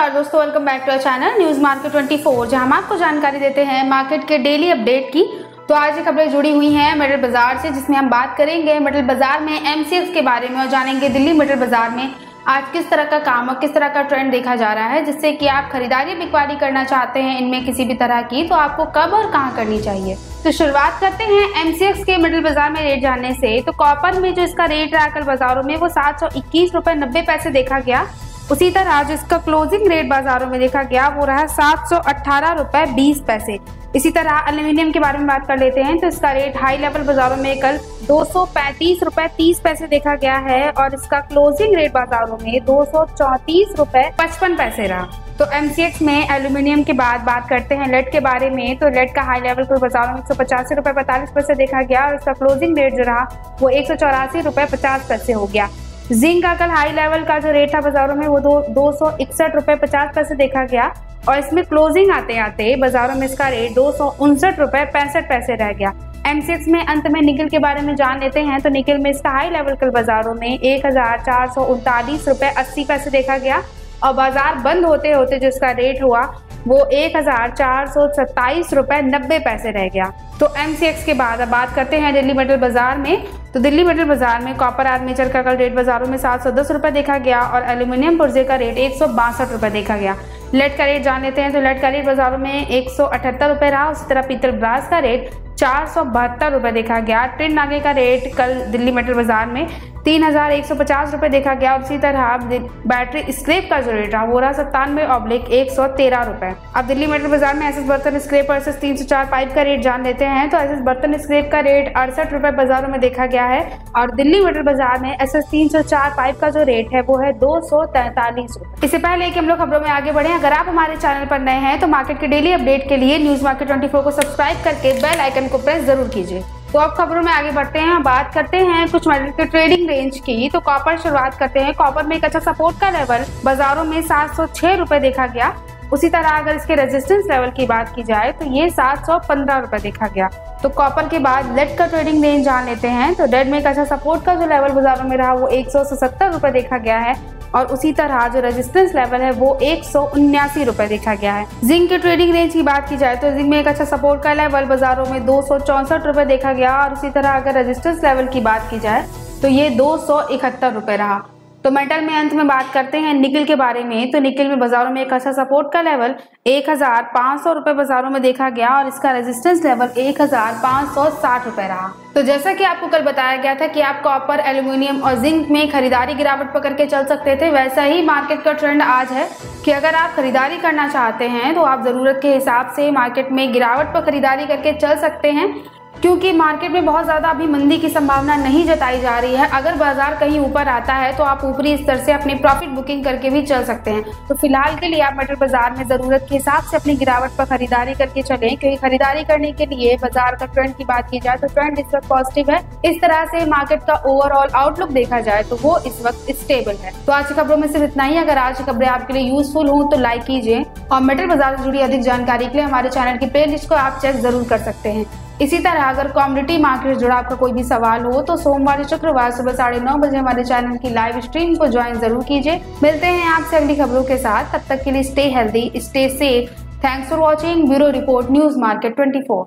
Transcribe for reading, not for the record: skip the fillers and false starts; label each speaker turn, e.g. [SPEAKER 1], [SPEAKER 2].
[SPEAKER 1] नमस्कार दोस्तों, welcome back to our channel News Market 24, जहां हम आपको जानकारी देते हैं मार्केट के डेली अपडेट की। तो आज की खबरें जुड़ी हुई हैं मेटल बाजार से, जिसमें हम बात करेंगे मेटल बाजार में एमसीएक्स के बारे में और जानेंगे दिल्ली मेटल बाजार में आज किस तरह का काम और किस तरह का ट्रेंड देखा जा रहा है, जिससे कि आप खरीदारी बिकवारी करना चाहते हैं इनमें किसी भी तरह की, तो आपको कब और कहां करनी चाहिए। तो शुरुआत करते हैं एमसीएक्स के मेटल बाजार में रेट जानने से। तो कॉपर में जो इसका रेट रहा कल बाजारों में वो 721 रुपए 90 पैसे देखा गया। उसी तरह जो इसका क्लोजिंग रेट बाजारों में देखा गया वो रहा 718 रुपए 20 पैसे। इसी तरह एल्यूमिनियम के बारे में बात कर लेते हैं। तो इसका रेट हाई लेवल बाजारों में कल 235 रुपए 30 पैसे देखा गया है और इसका क्लोजिंग रेट बाजारों में 234 रुपए 55 पैसे रहा। तो एमसीएक्स में एल्यूमिनियम के बाद बात करते हैं लेड के बारे में। तो लेड का हाई लेवल पर बाजारों में 185 रुपए 45 पैसे देखा गया और इसका क्लोजिंग रेट जो रहा वो 184 रुपए 50 पैसे हो गया। जिंक का कल हाई लेवल का जो रेट था बाजारों में वो 261 रुपए 50 पैसे देखा गया और इसमें क्लोजिंग आते आते बाजारों में इसका रेट 259 रुपए 65 पैसे रह गया। एमसीएक्स में अंत में निकल के बारे में जान लेते हैं। तो निकल में इसका हाई लेवल कल बाजारों में 1439 रुपए 80 पैसे देखा गया और बाजार बंद होते होते जो इसका रेट हुआ वो 1427 रुपए 90 पैसे रह गया। तो एमसीएक्स के बाद अब बात करते हैं दिल्ली मेटल बाजार में। तो दिल्ली मेटल बाजार में कॉपर आर्मेचर का कल रेट बाजारों में 710 रुपए देखा गया और एल्यूमिनियम पुर्जे का रेट 162 रुपए देखा गया। लेड का रेट जान लेते हैं। तो लेड का रेट बाजारों में 178 रुपए रहा। उसी तरह पीतल ब्रास का रेट 472 रुपए देखा गया। टिन नागे का रेट कल दिल्ली मेटल बाजार में 3150 रुपए देखा गया और इसी तरह बैटरी स्क्रैप का जो रेट रहा वो रहा 97/113 रुपए। अब दिल्ली मेटल बाजार में एसएस बर्तन स्क्रैप और एसएस 304 पाइप का रेट जान लेते हैं। तो एसएस बर्तन स्क्रैप का रेट 68 रुपए बाजारों में देखा गया है और दिल्ली मेटल बाजार में एसएस 304 पाइप का जो रेट है वो है 243 रुपए। इससे पहले कि हम लोग खबरों में आगे बढ़े, अगर आप हमारे चैनल पर नए हैं तो मार्केट के डेली अपडेट के लिए न्यूज मार्केट 24 को सब्सक्राइब करके बेल आइकन को प्रेस जरूर कीजिए। तो अब खबरों में आगे बढ़ते हैं, बात करते हैं कुछ मेटल के ट्रेडिंग रेंज की। तो कॉपर शुरुआत करते हैं। कॉपर में एक अच्छा सपोर्ट का लेवल बाजारों में 706 रुपए देखा गया। उसी तरह अगर इसके रेजिस्टेंस लेवल की बात की जाए तो ये 715 रुपए देखा गया। तो कॉपर के बाद लेड का ट्रेडिंग रेंज जान लेते हैं। तो लेड में एक अच्छा सपोर्ट का जो लेवल बाजारों में रहा वो 177 रुपए देखा गया है और उसी तरह जो रेजिस्टेंस लेवल है वो 179 रुपए देखा गया है। जिंक के ट्रेडिंग रेंज की बात की जाए तो जिंक में एक अच्छा सपोर्ट का लेवल बाजारों में 264 रुपए देखा गया और उसी तरह अगर रेजिस्टेंस लेवल की बात की जाए तो ये 271 रुपए रहा। तो मेटल में अंत में बात करते हैं निकल के बारे में। तो निकल में बाजारों में एक अच्छा सपोर्ट का लेवल 1500 रुपए बाजारों में देखा गया और इसका रेजिस्टेंस लेवल 1560 रुपए रहा। तो जैसा कि आपको कल बताया गया था कि आप कॉपर, एल्यूमिनियम और जिंक में खरीदारी गिरावट पकड़ के चल सकते थे, वैसा ही मार्केट का ट्रेंड आज है कि अगर आप खरीदारी करना चाहते हैं तो आप जरूरत के हिसाब से मार्केट में गिरावट पर खरीदारी करके चल सकते हैं, क्योंकि मार्केट में बहुत ज्यादा अभी मंदी की संभावना नहीं जताई जा रही है। अगर बाजार कहीं ऊपर आता है तो आप ऊपरी स्तर से अपनी प्रॉफिट बुकिंग करके भी चल सकते हैं। तो फिलहाल के लिए आप मेटल बाजार में जरूरत के हिसाब से अपनी गिरावट पर खरीदारी करके चलें, क्योंकि खरीदारी करने के लिए बाजार का ट्रेंड की बात की जाए तो ट्रेंड इस वक्त पॉजिटिव है। इस तरह से मार्केट का ओवरऑल आउटलुक देखा जाए तो वो इस वक्त स्टेबल है। तो आज की खबरों में सिर्फ इतना ही। अगर आज की खबरें आपके लिए यूजफुल हो तो लाइक कीजिए और मेटल बाजार से जुड़ी अधिक जानकारी के लिए हमारे चैनल की प्लेलिस्ट को आप चेक जरूर कर सकते हैं। इसी तरह अगर कमोडिटी मार्केट से जुड़ा आपका कोई भी सवाल हो तो सोमवार से शुक्रवार सुबह 9:30 बजे हमारे चैनल की लाइव स्ट्रीम को ज्वाइन जरूर कीजिए। मिलते हैं आपसे अगली खबरों के साथ, तब तक के लिए stay healthy, stay safe. Thanks for watching. Bureau report news Market 24।